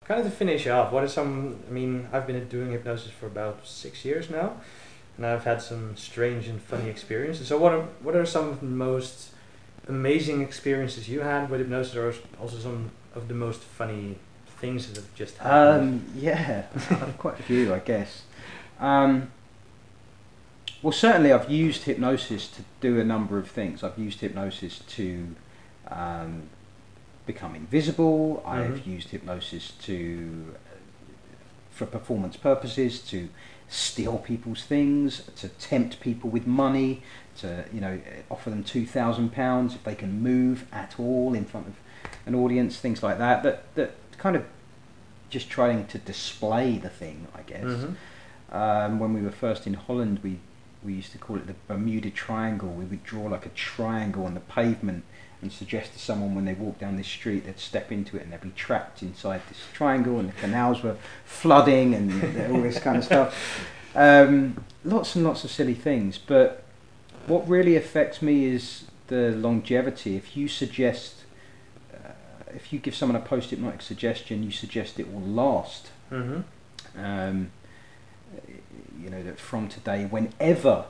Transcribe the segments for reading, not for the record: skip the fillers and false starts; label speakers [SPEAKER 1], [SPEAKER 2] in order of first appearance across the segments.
[SPEAKER 1] kind of to finish off, what are some, I mean, I've been doing hypnosis for about 6 years now, and I've had some strange and funny experiences. So what are some of the most amazing experiences you had with hypnosis, or also some of the most funny things that have just happened?
[SPEAKER 2] Yeah, quite a few, I guess. Well, certainly I've used hypnosis to do a number of things. I've used hypnosis to become invisible. I've used hypnosis for performance purposes, to steal people's things, to tempt people with money, to offer them £2,000 if they can move at all in front of an audience, things like that. That kind of just trying to display the thing, I guess. When we were first in Holland, we used to call it the Bermuda Triangle. We would draw like a triangle on the pavement and suggest to someone when they walk down this street, they'd step into it and they'd be trapped inside this triangle, and the canals were flooding and all this kind of stuff. Lots and lots of silly things, but what really affects me is the longevity. If you suggest, if you give someone a post-hypnotic suggestion, you suggest it will last. That from today, whenever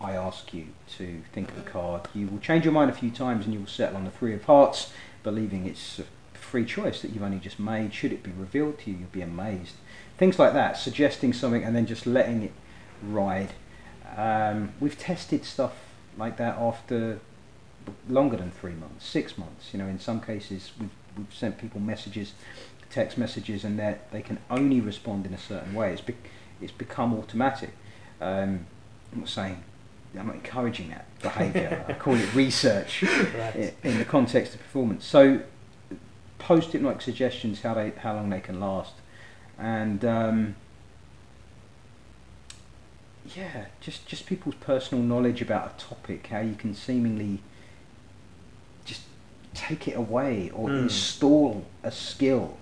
[SPEAKER 2] I ask you to think of a card, you will change your mind a few times and you will settle on the Three of Hearts, believing it's a free choice that you've only just made. Should it be revealed to you, you'll be amazed. Things like that, suggesting something and then just letting it ride. We've tested stuff like that after longer than 3 months, 6 months. In some cases we've sent people messages, text messages, and they can only respond in a certain way. It's become automatic. I'm not encouraging that behaviour. I call it research in the context of performance. So post-hypnotic suggestions, how long they can last, and just people's personal knowledge about a topic, how you can seemingly just take it away or install a skill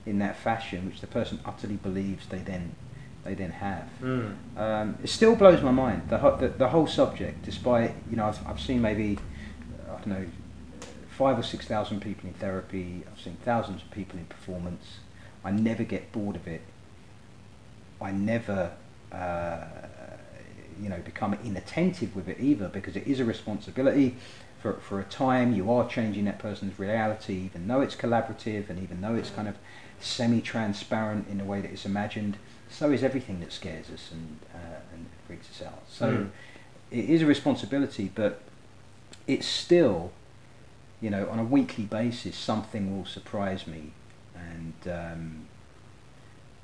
[SPEAKER 2] in that fashion which the person utterly believes they then have. It still blows my mind, the whole subject, despite I've seen maybe 5,000 or 6,000 people in therapy. I've seen thousands of people in performance. I never get bored of it. I never become inattentive with it either, because it is a responsibility. For a time you are changing that person's reality, even though it's collaborative and even though it's kind of semi-transparent in the way that it's imagined. So is everything that scares us and freaks us out. So it is a responsibility, but it's still, on a weekly basis, something will surprise me, and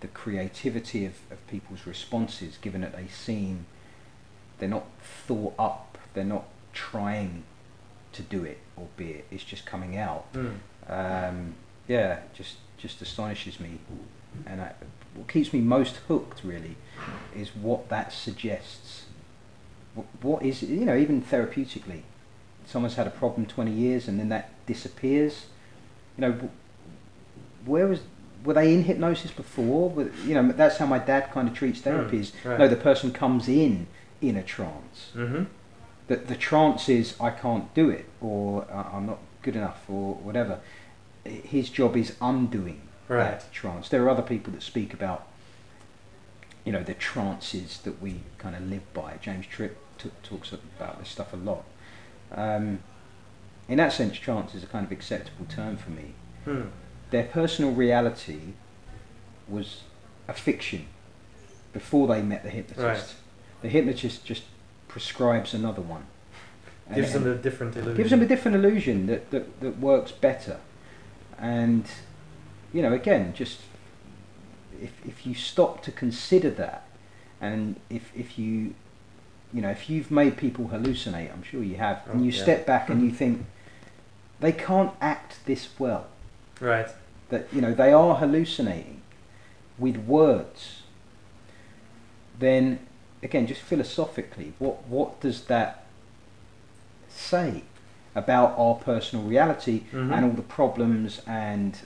[SPEAKER 2] the creativity of people's responses, given that they're not thought up, they're not trying to do it or be it, it's just coming out. Just astonishes me, and what keeps me most hooked really is what that suggests. What is, even therapeutically, someone's had a problem 20 years and then that disappears. Were they in hypnosis before? That's how my dad kind of treats therapies. No, the person comes in a trance. The trance is, I can't do it, or I'm not good enough, or whatever. His job is undoing that trance. There are other people that speak about, the trances that we kind of live by. James Tripp talks about this stuff a lot. In that sense, trance is a kind of acceptable term for me. Their personal reality was a fiction before they met the hypnotist. The hypnotist just prescribes another one.
[SPEAKER 1] Gives them a different illusion.
[SPEAKER 2] Gives them a different illusion that works better. And, again, just if you stop to consider that, and if you've made people hallucinate, I'm sure you have, and you step back and you think, they can't act this well. That, they are hallucinating with words. Then, again, just philosophically, what does that say about our personal reality and all the problems and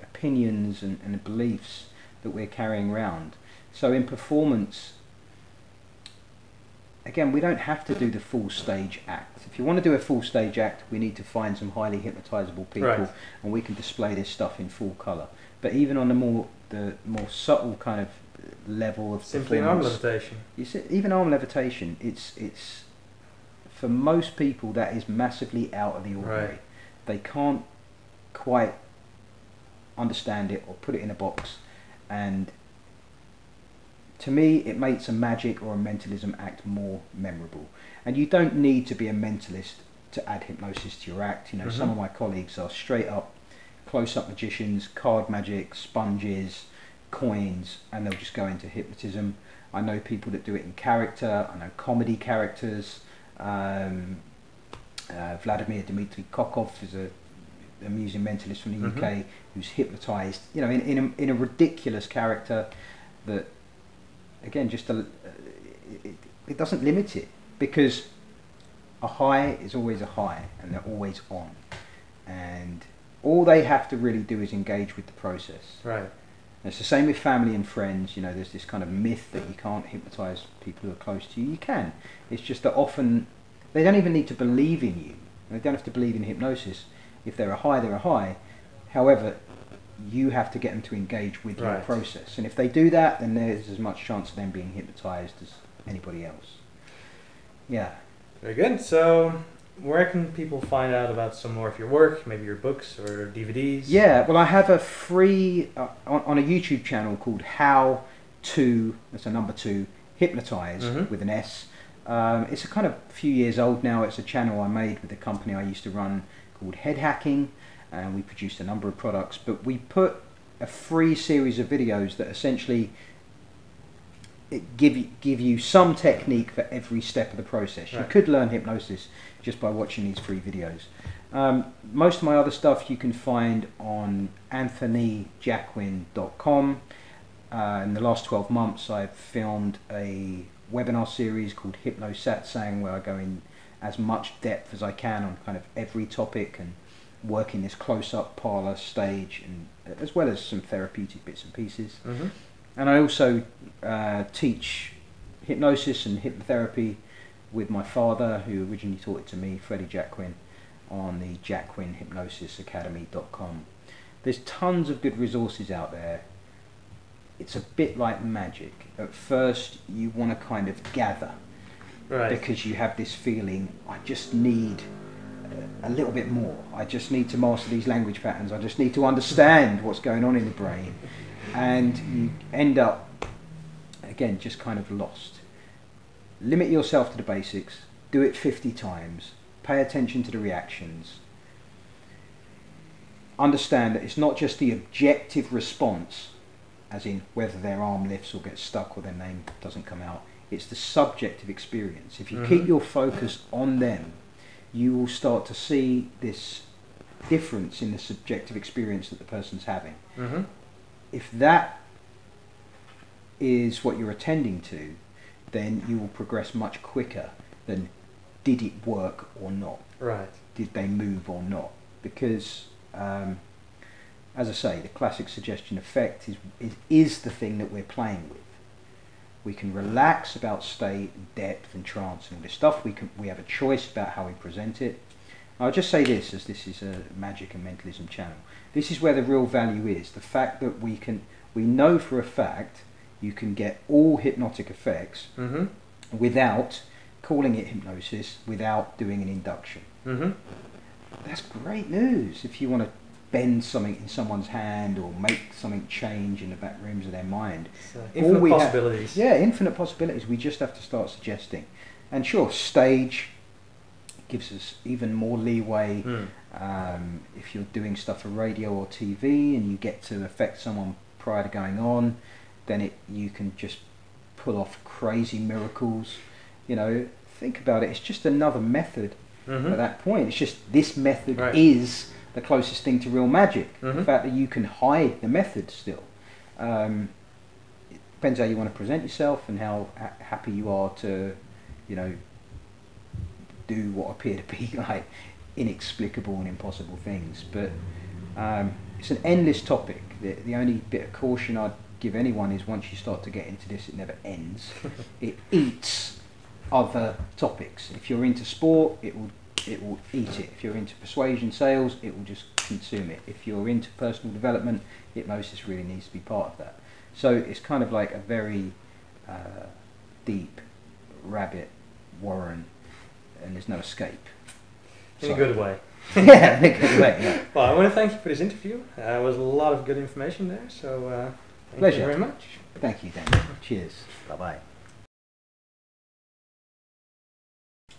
[SPEAKER 2] opinions and beliefs that we're carrying around? So in performance, again, we don't have to do the full stage act. If you want to do a full stage act, we need to find some highly hypnotizable people,
[SPEAKER 1] Right.
[SPEAKER 2] and we can display this stuff in full color. But even on the more subtle kind of level of
[SPEAKER 1] Simply an arm
[SPEAKER 2] performance,
[SPEAKER 1] levitation.
[SPEAKER 2] you see, even arm levitation, it's for most people that is massively out of the ordinary.
[SPEAKER 1] Right.
[SPEAKER 2] They can't quite understand it or put it in a box, and to me it makes a magic or a mentalism act more memorable. And you don't need to be a mentalist to add hypnosis to your act. You know, some of my colleagues are straight up close-up magicians, card magic, sponges, coins, and they'll just go into hypnotism. I know people that do it in character. I know comedy characters. Vladimir Dmitry Kokov is a amusing mentalist from the UK who's hypnotized, you know, in a ridiculous character that, again, just it doesn't limit it, because a high is always a high and they're always on, and all they have to really do is engage with the process.
[SPEAKER 1] Right.
[SPEAKER 2] And it's the same with family and friends. You know, there's this kind of myth that you can't hypnotize people who are close to you. You can. It's just that often they don't even need to believe in you. They don't have to believe in hypnosis. If they're a high, they're a high. However, you have to get them to engage with your process. And if they do that, then there's as much chance of them being hypnotized as anybody else. Yeah.
[SPEAKER 1] Very good. So, where can people find out about some more of your work, maybe your books or DVDs?
[SPEAKER 2] Yeah, well, I have a free, on a YouTube channel called How To, that's a number 2, Hypnotize, with an S. It's a kind of few years old now. It's a channel I made with a company I used to run called Head Hacking, and we produced a number of products, but we put a free series of videos that essentially give you some technique for every step of the process. You could learn hypnosis just by watching these free videos. Most of my other stuff you can find on anthonyjacquin.com. In the last 12 months I've filmed a webinar series called Hypnosatsang, where I go in as much depth as I can on kind of every topic and work in this close-up parlor stage, and as well as some therapeutic bits and pieces. And I also teach hypnosis and hypnotherapy with my father, who originally taught it to me, Freddie Jacquin, on the JacquinHypnosisAcademy.com. There's tons of good resources out there. It's a bit like magic. At first you want to kind of gather, because you have this feeling, I just need a little bit more. I just need to master these language patterns. I just need to understand what's going on in the brain. And you end up, again, just kind of lost. Limit yourself to the basics. Do it 50 times. Pay attention to the reactions. Understand that it's not just the objective response, as in whether their arm lifts or gets stuck or their name doesn't come out. It's the subjective experience. If you keep your focus on them, you will start to see this difference in the subjective experience that the person's having. If that is what you're attending to, then you will progress much quicker than did it work or not? Did they move or not? Because, as I say, the classic suggestion effect is the thing that we're playing with. We can relax about state and depth and trance and all this stuff. We have a choice about how we present it. I'll just say this, as this is a magic and mentalism channel. This is where the real value is. The fact that we know for a fact you can get all hypnotic effects without calling it hypnosis, without doing an induction. That's great news if you want to bend something in someone's hand or make something change in the back rooms of their mind.
[SPEAKER 1] Infinite possibilities.
[SPEAKER 2] Yeah, infinite possibilities. We just have to start suggesting. And sure, stage gives us even more leeway. If you're doing stuff for radio or TV and you get to affect someone prior to going on, then you can just pull off crazy miracles. You know, think about it. It's just another method at that point. It's just this method is the closest thing to real magic. The fact that you can hide the method still. It depends how you want to present yourself and how happy you are to, you know, do what appear to be like inexplicable and impossible things. But it's an endless topic. The only bit of caution I'd give anyone is once you start to get into this, it never ends. It eats other topics. If you're into sport, it will eat it. If you're into persuasion, sales, it will just consume it. If you're into personal development, hypnosis really needs to be part of that. So it's kind of like a very deep rabbit warren, and there's no escape.
[SPEAKER 1] In a good way.
[SPEAKER 2] Yeah, in a good way. Yeah.
[SPEAKER 1] Well, I want to thank you for this interview. There was a lot of good information there, so thank you very much.
[SPEAKER 2] Thank you, Daniel. Cheers. Bye-bye.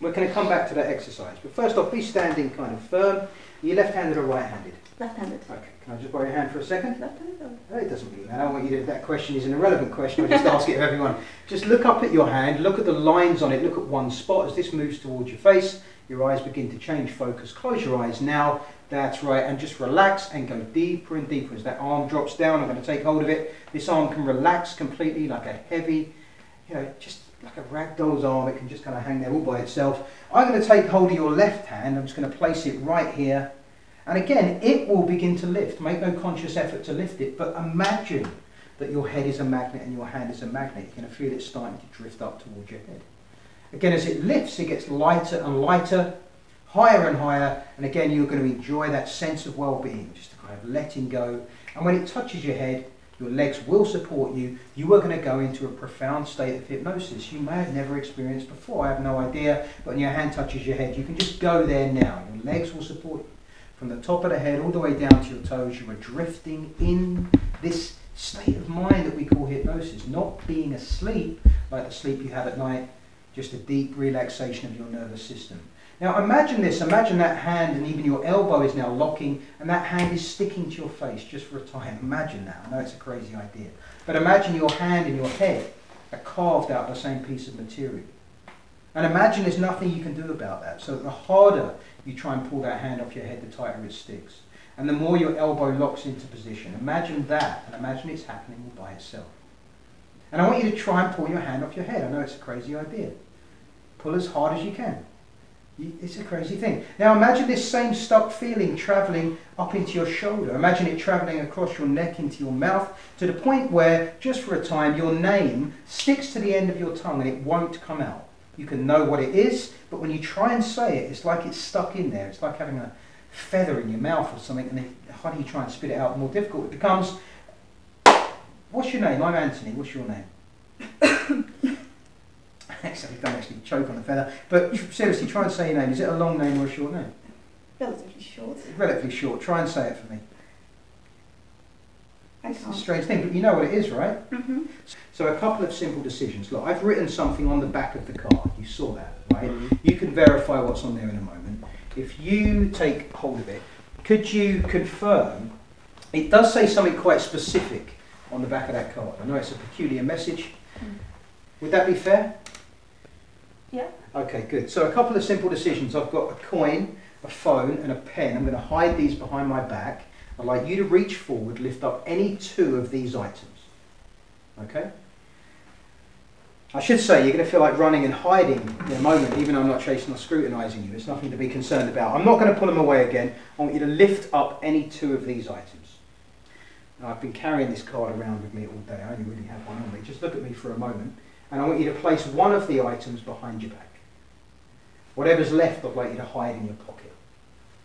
[SPEAKER 2] We're going to come back to that exercise, but first off, be standing kind of firm. Are you left-handed or right-handed?
[SPEAKER 3] Left-handed.
[SPEAKER 2] Okay, can I just borrow your hand for a second?
[SPEAKER 3] Left-handed.
[SPEAKER 2] No, it doesn't really matter. I don't want you to, that question is an irrelevant question, I just ask it of everyone. Just look up at your hand, look at the lines on it, look at one spot. As this moves towards your face, your eyes begin to change focus. Close your eyes now, that's right, and just relax and go deeper and deeper. As that arm drops down, I'm going to take hold of it. This arm can relax completely, like a heavy, just like a ragdoll's arm. It can just kind of hang there all by itself. I'm going to take hold of your left hand. I'm just going to place it right here. And again, it will begin to lift. Make no conscious effort to lift it, but imagine that your head is a magnet and your hand is a magnet. You're going to feel it starting to drift up towards your head. Again, as it lifts, it gets lighter and lighter, higher and higher, and again, you're going to enjoy that sense of well-being, just to kind of letting go. And when it touches your head, your legs will support you. You are going to go into a profound state of hypnosis you may have never experienced before. I have no idea, but when your hand touches your head, you can just go there now. Your legs will support you. From the top of the head all the way down to your toes, you are drifting in this state of mind that we call hypnosis, not being asleep like the sleep you have at night, just a deep relaxation of your nervous system. Now imagine this, imagine that hand and even your elbow is now locking and that hand is sticking to your face just for a time. Imagine that. I know it's a crazy idea. But imagine your hand and your head are carved out of the same piece of material. And imagine there's nothing you can do about that. So the harder you try and pull that hand off your head, the tighter it sticks. And the more your elbow locks into position. Imagine that, and imagine it's happening all by itself. And I want you to try and pull your hand off your head. I know it's a crazy idea. Pull as hard as you can. It's a crazy thing. Now imagine this same stuck feeling travelling up into your shoulder. Imagine it travelling across your neck into your mouth to the point where, just for a time, your name sticks to the end of your tongue and it won't come out. You can know what it is, but when you try and say it, it's like it's stuck in there. It's like having a feather in your mouth or something, and the harder you try and spit it out, the more difficult it becomes. What's your name? I'm Anthony. What's your name? Actually, don't actually choke on the feather. But seriously, try and say your name. Is it a long name or a short name?
[SPEAKER 3] Relatively short.
[SPEAKER 2] Relatively short. Try and say it for me.
[SPEAKER 3] It's
[SPEAKER 2] a strange thing, but you know what it is, right?
[SPEAKER 3] Mm-hmm.
[SPEAKER 2] So a couple of simple decisions. Look, I've written something on the back of the card. You saw that, right? You can verify what's on there in a moment. If you take hold of it, could you confirm? It does say something quite specific on the back of that card. I know it's a peculiar message. Would that be fair?
[SPEAKER 3] Yeah.
[SPEAKER 2] Okay, good. So a couple of simple decisions. I've got a coin, a phone, and a pen. I'm going to hide these behind my back. I'd like you to reach forward, lift up any two of these items. Okay? I should say you're going to feel like running and hiding in a moment, even though I'm not chasing or scrutinising you. There's nothing to be concerned about. I'm not going to pull them away again. I want you to lift up any two of these items. Now, I've been carrying this card around with me all day. I only really have one on me. Just look at me for a moment. And I want you to place one of the items behind your back. Whatever's left, I'd like you to hide in your pocket.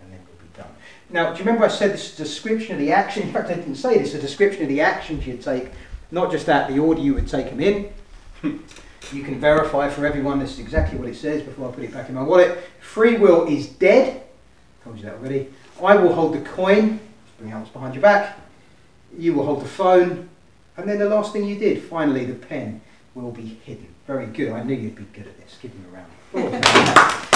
[SPEAKER 2] And then we'll be done. Now, do you remember I said this description of the action? In fact, I didn't say this. A description of the actions you'd take. Not just that, the order you would take them in. You can verify for everyone this is exactly what it says before I put it back in my wallet. Free will is dead. Told you that already. I will hold the coin. Just bring out what's behind your back. You will hold the phone. And then the last thing you did, finally, the pen will be hidden. Very good. I knew you'd be good at this. Give him a round.